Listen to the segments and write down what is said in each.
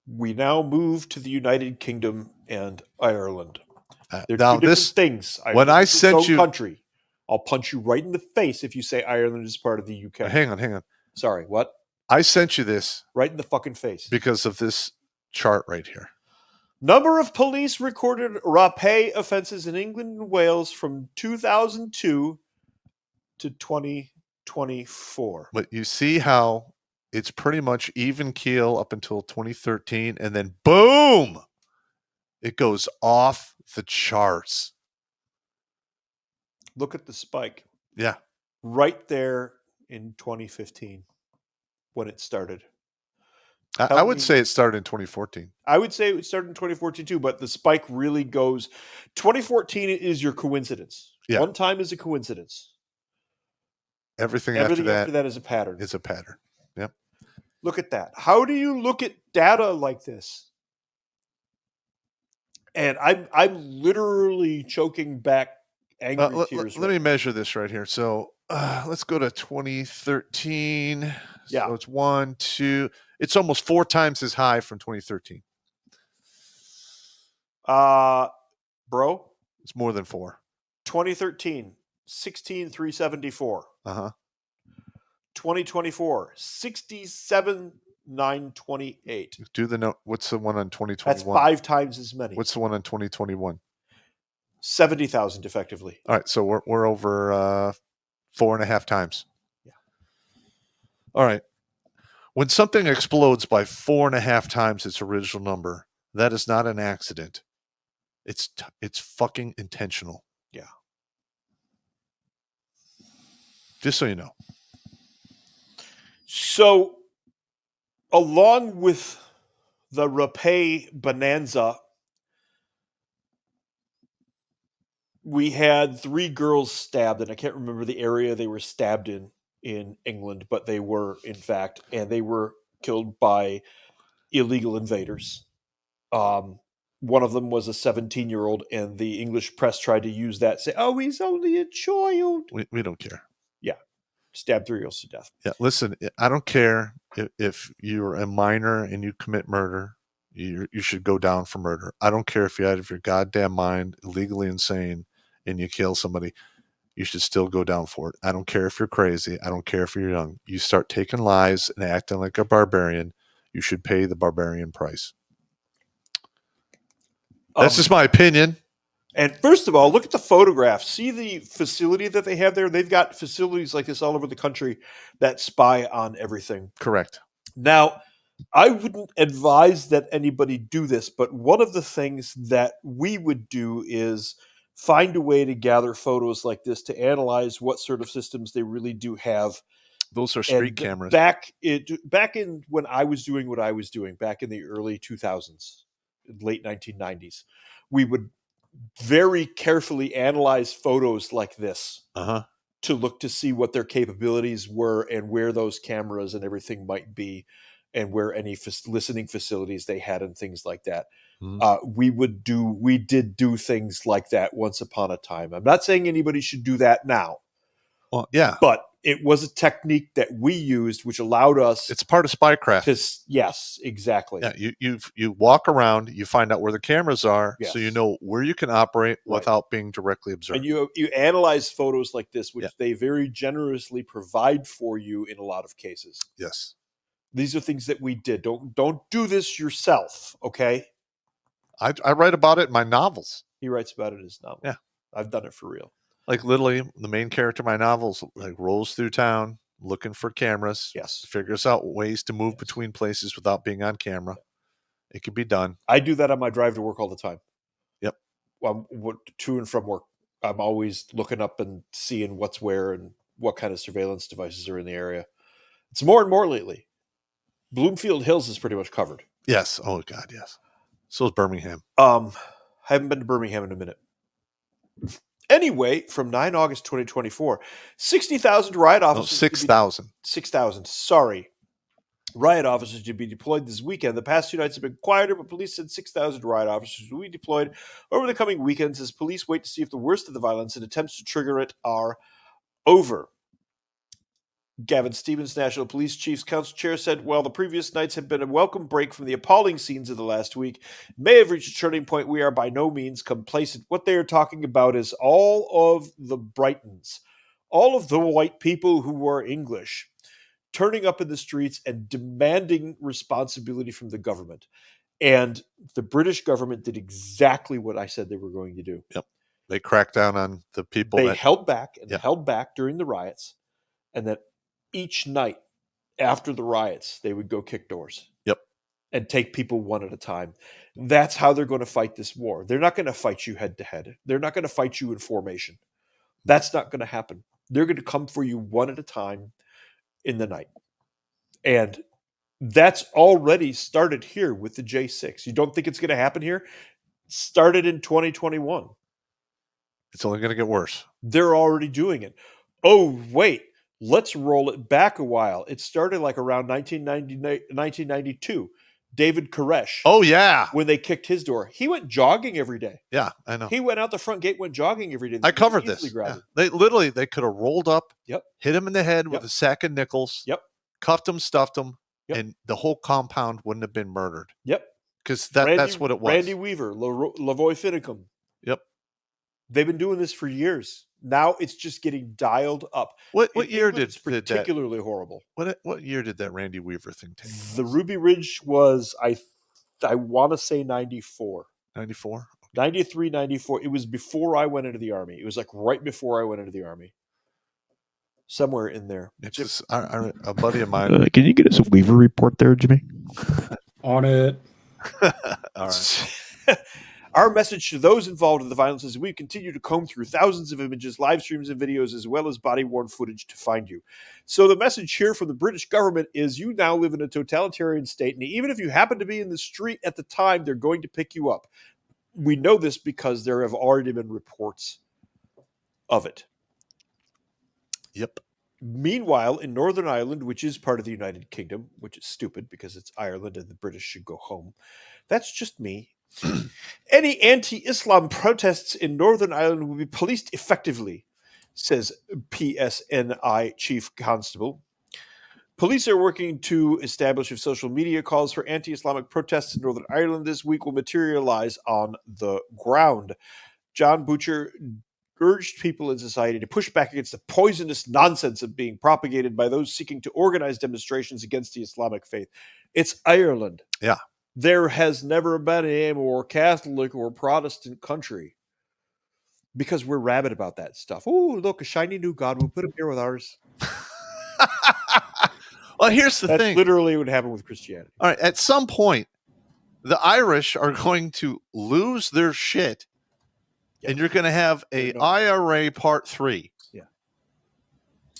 We now move to the United Kingdom and Ireland. They're two Now different things. when Ireland I is its sent own you, country. I'll punch you right in the face if you say Ireland is part of the UK. hang on. Sorry, what? I sent you this Right in the fucking face. because of this chart right here. Number of police recorded rapé offenses in England and Wales from 2002 to 2024. But you see how it's pretty much even keel up until 2013, and then boom, it goes off the charts. Look at the spike. Yeah. Right there in 2015 when it started. I would say it started in 2014. I would say it started in 2014 too, but the spike really goes. 2014 is your coincidence. Yeah. One time is a coincidence. Everything after after that is a pattern. Is a pattern. Yep. Look at that. How do you look at data like this? And I'm literally choking back angry tears. Let me measure this right here. So let's go to 2013. Yeah. So it's 1, 2. It's almost 4 times as high from 2013. Bro. It's more than 4. 2013, 16,374. 2024, 67,928. Do the note. What's the one on 2021? That's 5 times as many. What's the one on 2021? 70,000 effectively. All right, so we're over 4.5 times. Yeah. All right. When something explodes by 4.5 times its original number, that is not an accident. It's fucking intentional. Yeah. Just so you know. So, along with the rapé bonanza, we had 3 girls stabbed, and I can't remember the area they were stabbed in England, but they were, in fact, and they were killed by illegal invaders. One of them was a 17-year-old, and the English press tried to use that, say, "Oh, he's only a child." We don't care. Yeah, stabbed 3 girls to death. Yeah, listen, I don't care if you're a minor and you commit murder. You should go down for murder. I don't care if you're out of your goddamn mind, illegally insane, and you kill somebody. You should still go down for it. I don't care if you're crazy. I don't care if you're young. You start taking lives and acting like a barbarian, you should pay the barbarian price. That's just my opinion. And first of all, look at the photographs. See the facility that they have there? They've got facilities like this all over the country that spy on everything. Correct. Now, I wouldn't advise that anybody do this, but one of the things that we would do is find a way to gather photos like this to analyze what sort of systems they really do have. Those are street cameras. Back in when I was doing what I was doing, back in the early 2000s, late 1990s, we would very carefully analyze photos like this to look to see what their capabilities were and where those cameras and everything might be and where any listening facilities they had and things like that. We did do things like that once upon a time. I'm not saying anybody should do that now. Well, yeah. But it was a technique that we used, which allowed us. It's part of spycraft. Yes, exactly. Yeah, you walk around, you find out where the cameras are, so you know where you can operate without being directly observed. And you analyze photos like this, which they very generously provide for you in a lot of cases. Yes, these are things that we did. Don't do this yourself, okay? I write about it in my novels. He writes about it in his novel. Yeah, I've done it for real. Like literally, the main character of my novels like rolls through town looking for cameras. Yes, figures out ways to move between places without being on camera. It can be done. I do that on my drive to work all the time. Yep. To and from work, I'm always looking up and seeing what's where and what kind of surveillance devices are in the area. It's more and more lately. Bloomfield Hills is pretty much covered. Yes. Oh God, yes. So is Birmingham. I haven't been to Birmingham in a minute. Anyway, from 9 August 2024, 60,000 riot officers. 6,000. 6,000. Sorry. Riot officers to be deployed this weekend. The past 2 nights have been quieter, but police said 6,000 riot officers will be deployed over the coming weekends as police wait to see if the worst of the violence and attempts to trigger it are over. Gavin Stevens, National Police Chiefs Council Chair, said, while the previous nights have been a welcome break from the appalling scenes of the last week, may have reached a turning point. We are by no means complacent. What they are talking about is all of the Brightons, all of the white people who were English, turning up in the streets and demanding responsibility from the government. And the British government did exactly what I said they were going to do. Yep. They cracked down on the people. They held back and Yep. held back during the riots. And then each night after the riots, they would go kick doors. Yep. And take people one at a time. That's how they're going to fight this war. They're not going to fight you head to head. They're not going to fight you in formation. That's not going to happen. They're going to come for you one at a time in the night. And that's already started here with the J6. You don't think it's going to happen here? Started in 2021. It's only going to get worse. They're already doing it. Oh, wait. Let's roll it back a while. It started like around 1992. David Koresh. Oh, yeah. When they kicked his door. He went jogging every day. Yeah, I know. He went out the front gate, went jogging every day. I covered this. Yeah. They could have rolled up, hit him in the head with a sack of nickels, cuffed him, stuffed him, and the whole compound wouldn't have been murdered. Yep. Because that's what it was. Randy Weaver, Lavoy Finicum. Yep. They've been doing this for years. Now it's just getting dialed up. What year did particularly horrible? What year did that Randy Weaver thing take? The Ruby Ridge was, I want to say 94. 94? 93, 94. It was before I went into the Army. It was like right before I went into the Army. Somewhere in there. It's a buddy of mine. Can you get us a Weaver report there, Jimmy? On it. All right. Our message to those involved in the violence is we continue to comb through thousands of images, live streams, and videos, as well as body-worn footage to find you. So the message here from the British government is you now live in a totalitarian state, and even if you happen to be in the street at the time, they're going to pick you up. We know this because there have already been reports of it. Yep. Meanwhile, in Northern Ireland, which is part of the United Kingdom, which is stupid because it's Ireland and the British should go home. That's just me. Any anti-Islam protests in Northern Ireland will be policed effectively, says PSNI Chief Constable. Police are working to establish if social media calls for anti-Islamic protests in Northern Ireland this week will materialize on the ground. John Butcher urged people in society to push back against the poisonous nonsense of being propagated by those seeking to organize demonstrations against the Islamic faith. It's Ireland. Yeah. There has never been a more Catholic or Protestant country because we're rabid about that stuff. Oh, look, a shiny new God. We'll put him here with ours. Well, here's the thing. That's literally what happened with Christianity. All right. At some point, the Irish are going to lose their shit, and you're going to have a IRA Part 3. Yeah.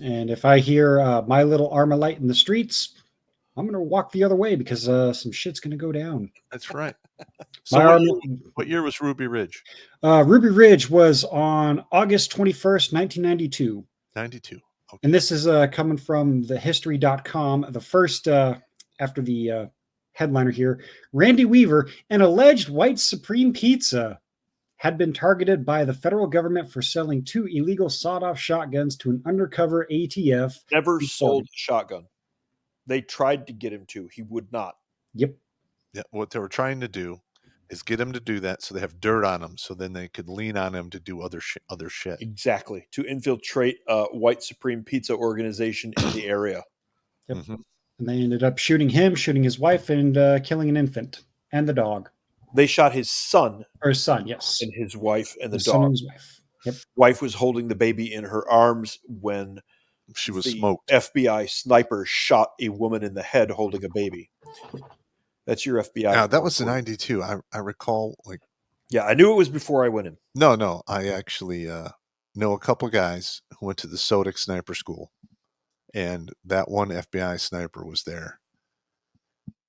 And if I hear My Little Armalite in the streets, I'm going to walk the other way because some shit's going to go down. That's right. So what year was Ruby Ridge? Ruby Ridge was on August 21st, 1992. 92. Okay. And this is coming from thehistory.com. The first, after the headliner here, Randy Weaver, an alleged white Supreme Pizza, had been targeted by the federal government for selling 2 illegal sawed-off shotguns to an undercover ATF. Never sold a shotgun. They tried to get him to. He would not. Yep. Yeah. What they were trying to do is get him to do that so they have dirt on him so then they could lean on him to do other shit. Exactly. To infiltrate a white Supreme Pizza organization in the area. Yep. Mm-hmm. And they ended up shooting him, shooting his wife, and killing an infant and the dog. They shot his son. Or his son, yes. And his wife and the dog. Son and his wife. Yep. Wife was holding the baby in her arms when she was smoked. FBI sniper shot a woman in the head holding a baby. That's your FBI. Now, that was in 92. I recall, like... Yeah, I knew it was before I went in. No. I actually know a couple guys who went to the Sodic Sniper School. And that one FBI sniper was there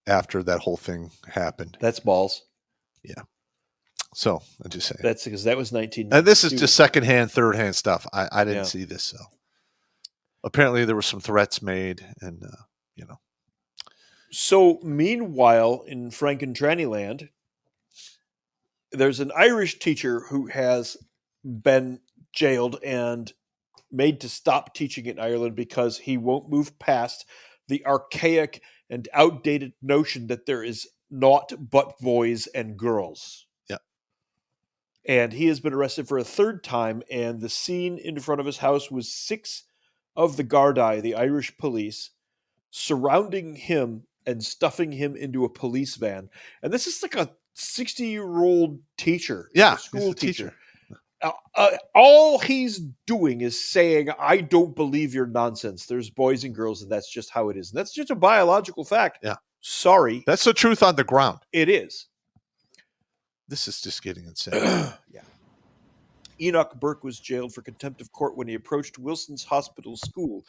after that whole thing happened. That's balls. Yeah. So, I just say. That's because that was 1992. And this is just secondhand, third-hand stuff. I didn't see this, so... Apparently, there were some threats made, and So, meanwhile, in Franken-Trannyland, there's an Irish teacher who has been jailed and made to stop teaching in Ireland because he won't move past the archaic and outdated notion that there is naught but boys and girls. Yeah. And he has been arrested for a third time, and the scene in front of his house was 6 of the Gardaí, the Irish police, surrounding him and stuffing him into a police van. And this is like a 60-year-old teacher, Yeah, a school he's a teacher. teacher. All he's doing is saying, I don't believe your nonsense. There's boys and girls, and that's just how it is. And that's just a biological fact. Yeah. Sorry. That's the truth on the ground. It is. This is just getting insane. Yeah. Enoch Burke was jailed for contempt of court when he approached Wilson's Hospital School.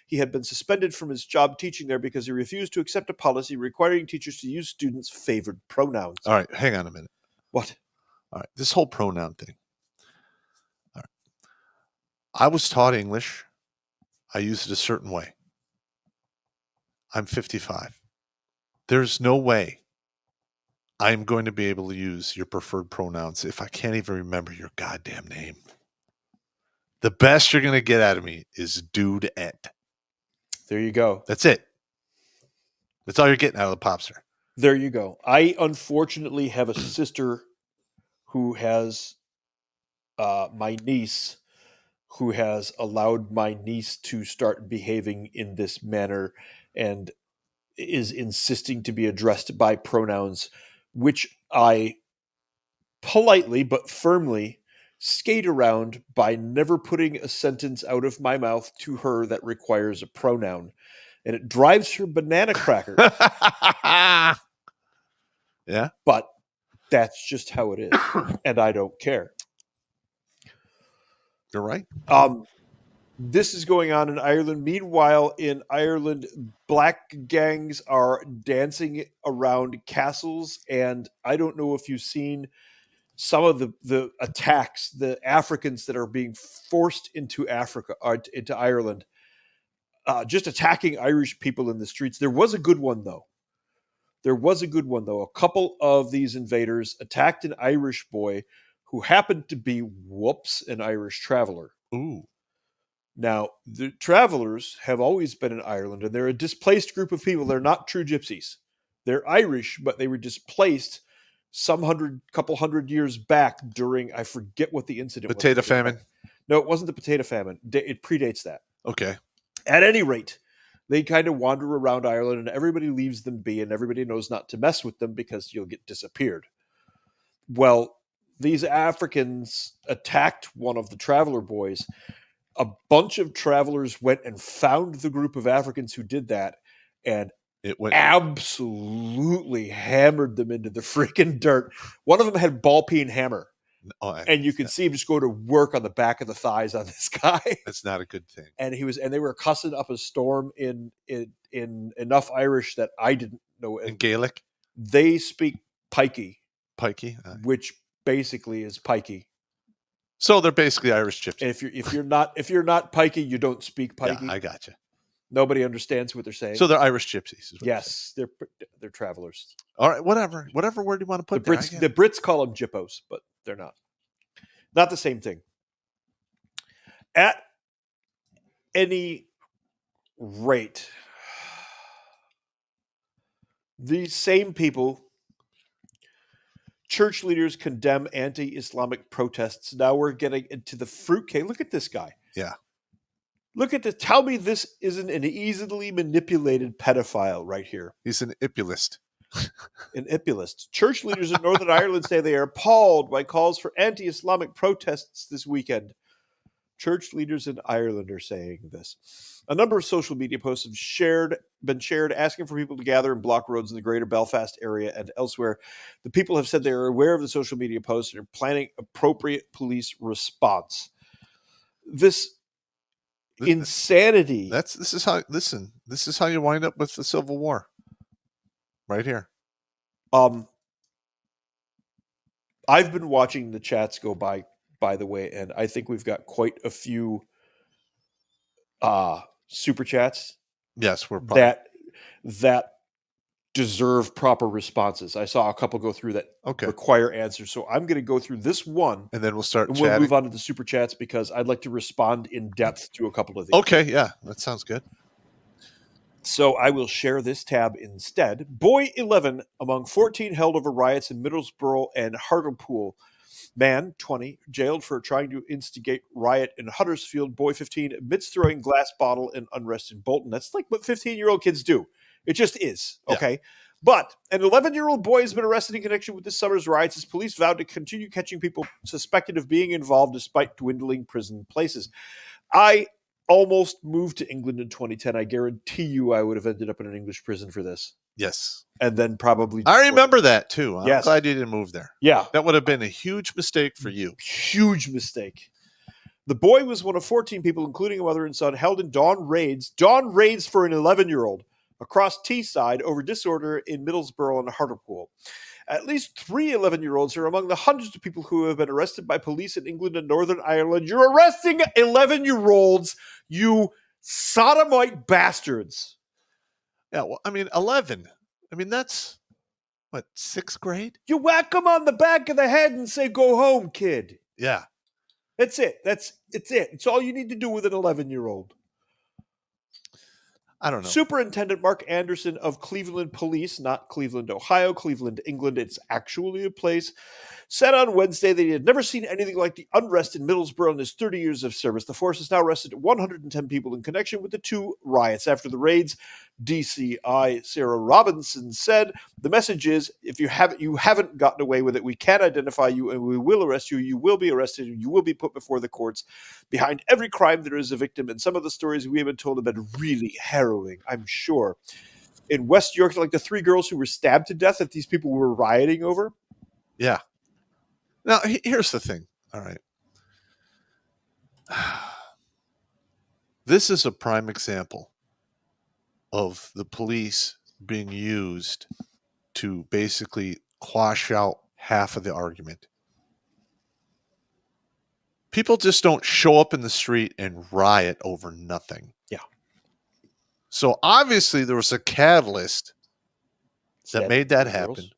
He had been suspended from his job teaching there because he refused to accept a policy requiring teachers to use students' favored pronouns. All right, hang on a minute. What? All right, this whole pronoun thing. All right. I was taught English. I use it a certain way. I'm 55. There's no way I'm going to be able to use your preferred pronouns if I can't even remember your goddamn name. The best you're going to get out of me is dude et. There you go. That's it. That's all you're getting out of the popster. There you go. I unfortunately have a sister who has my niece who has allowed my niece to start behaving in this manner and is insisting to be addressed by pronouns, which I politely but firmly skate around by never putting a sentence out of my mouth to her that requires a pronoun. And it drives her banana cracker. Yeah. But that's just how it is. And I don't care. You're right. This is going on in Ireland. Meanwhile, in Ireland, black gangs are dancing around castles. And I don't know if you've seen some of the attacks, the Africans that are being forced into Africa, into Ireland, just attacking Irish people in the streets. There was a good one, though. A couple of these invaders attacked an Irish boy who happened to be, an Irish traveler. Ooh. Now, the travelers have always been in Ireland, and they're a displaced group of people. They're not true gypsies. They're Irish, but they were displaced couple hundred years back during, I forget what the incident was. Potato famine? No, it wasn't the potato famine. It predates that. Okay. At any rate, they kind of wander around Ireland, and everybody leaves them be, and everybody knows not to mess with them because you'll get disappeared. Well, these Africans attacked one of the traveler boys. A bunch of travelers went and found the group of Africans who did that, and absolutely hammered them into the freaking dirt. One of them had ball peen hammer. And you can see him just go to work on the back of the thighs on this guy. That's not a good thing. And they were cussing up a storm in enough Irish that I didn't know. In Gaelic? They speak pikey. Pikey? Which basically is pikey. So they're basically Irish gypsies. If you're not pikey, you don't speak pikey. Yeah, I gotcha. Nobody understands what they're saying. So they're Irish gypsies. Yes, they're travelers. All right, whatever word you want to put. The Brits call them jippos, but they're not. Not the same thing. At any rate, these same people, church leaders condemn anti-Islamic protests. Now we're getting into the fruitcake. Look at this guy. Yeah. Look at this. Tell me this isn't an easily manipulated pedophile right here. He's an ipulist. An ipulist. Church leaders in Northern Ireland say they are appalled by calls for anti-Islamic protests this weekend. Church leaders in Ireland are saying this. A number of social media posts have been shared asking for people to gather and block roads in the greater Belfast area and elsewhere. The people have said they are aware of the social media posts and are planning appropriate police response. This insanity. This is how you wind up with the Civil War. Right here. I've been watching the chats go by the way, and I think we've got quite a few super chats. Yes, we're that deserve proper responses. I saw a couple go through that Okay. require answers. So I'm going to go through this one, And then we'll start and we'll chatting. move on to the super chats because I'd like to respond in depth to a couple of these. Okay, yeah, that sounds good. So I will share this tab instead. Boy 11 among 14 held over riots in Middlesbrough and Hartlepool. Man, 20, jailed for trying to instigate riot in Huddersfield. Boy 15 admits throwing glass bottle in unrest in Bolton. That's like what 15-year-old kids do. It just is, okay? But an 11-year-old boy has been arrested in connection with this summer's riots as police vowed to continue catching people suspected of being involved despite dwindling prison places. I almost moved to England in 2010. I guarantee you I would have ended up in an English prison for this. Yes. And then probably... I remember that too. I'm Yes. glad you didn't move there. Yeah. That would have been a huge mistake for you. Huge mistake. The boy was one of 14 people, including a mother and son, held in dawn raids for an 11-year-old across Teesside over disorder in Middlesbrough and Hartlepool. At least 3 11-year-olds are among the hundreds of people who have been arrested by police in England and Northern Ireland. You're arresting 11-year-olds, you sodomite bastards. Yeah, well, I mean, 11. I mean, that's, what, 6th grade? You whack them on the back of the head and say, go home, kid. Yeah. That's it. It's it. It's all you need to do with an 11-year-old. I don't know. Superintendent Mark Anderson of Cleveland Police, not Cleveland, Ohio, Cleveland, England, it's actually a place, said on Wednesday that he had never seen anything like the unrest in Middlesbrough in his 30 years of service. The force has now arrested 110 people in connection with the 2 riots. After the raids, DCI Sarah Robinson said, the message is, if you haven't gotten away with it, we can identify you and we will arrest you. You will be arrested and you will be put before the courts. Behind every crime there is a victim, and some of the stories we have been told have been really harrowing, I'm sure. In West York, like the 3 girls who were stabbed to death that these people were rioting over. Yeah. Now, here's the thing. All right. This is a prime example of the police being used to basically quash out half of the argument. People just don't show up in the street and riot over nothing. Yeah. So obviously there was a catalyst that made that happen. Girls.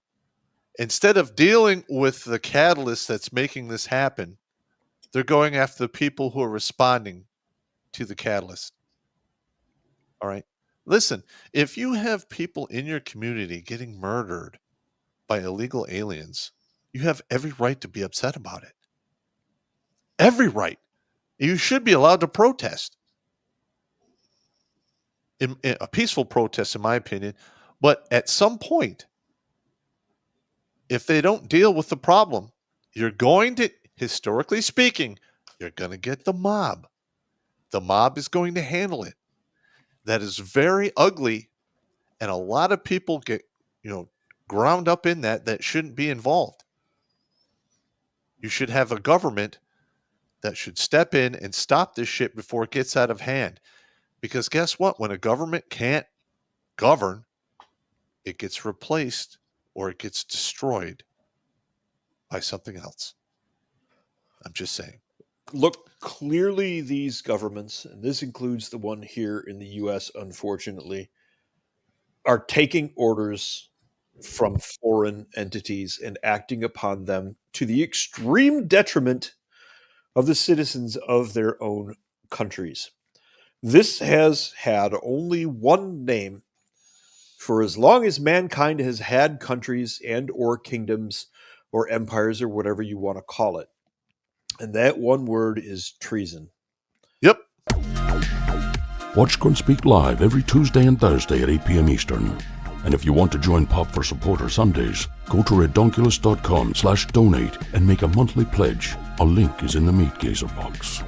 Instead of dealing with the catalyst that's making this happen, they're going after the people who are responding to the catalyst. All right. Listen, if you have people in your community getting murdered by illegal aliens, you have every right to be upset about it. Every right. You should be allowed to protest. In a peaceful protest, in my opinion. But at some point, if they don't deal with the problem, you're going to, historically speaking, you're going to get the mob. The mob is going to handle it. That is very ugly, and a lot of people get, ground up in that shouldn't be involved. You should have a government that should step in and stop this shit before it gets out of hand. Because guess what? When a government can't govern, it gets replaced or it gets destroyed by something else. I'm just saying. Look, clearly these governments, and this includes the one here in the U.S., unfortunately, are taking orders from foreign entities and acting upon them to the extreme detriment of the citizens of their own countries. This has had only one name for as long as mankind has had countries and or kingdoms or empires or whatever you want to call it. And that one word is treason. Yep. Watch Grunt Speak live every Tuesday and Thursday at 8 p.m. Eastern. And if you want to join Pop for Supporter Sundays, go to redonkulous.com/donate and make a monthly pledge. A link is in the Meat Gazer box.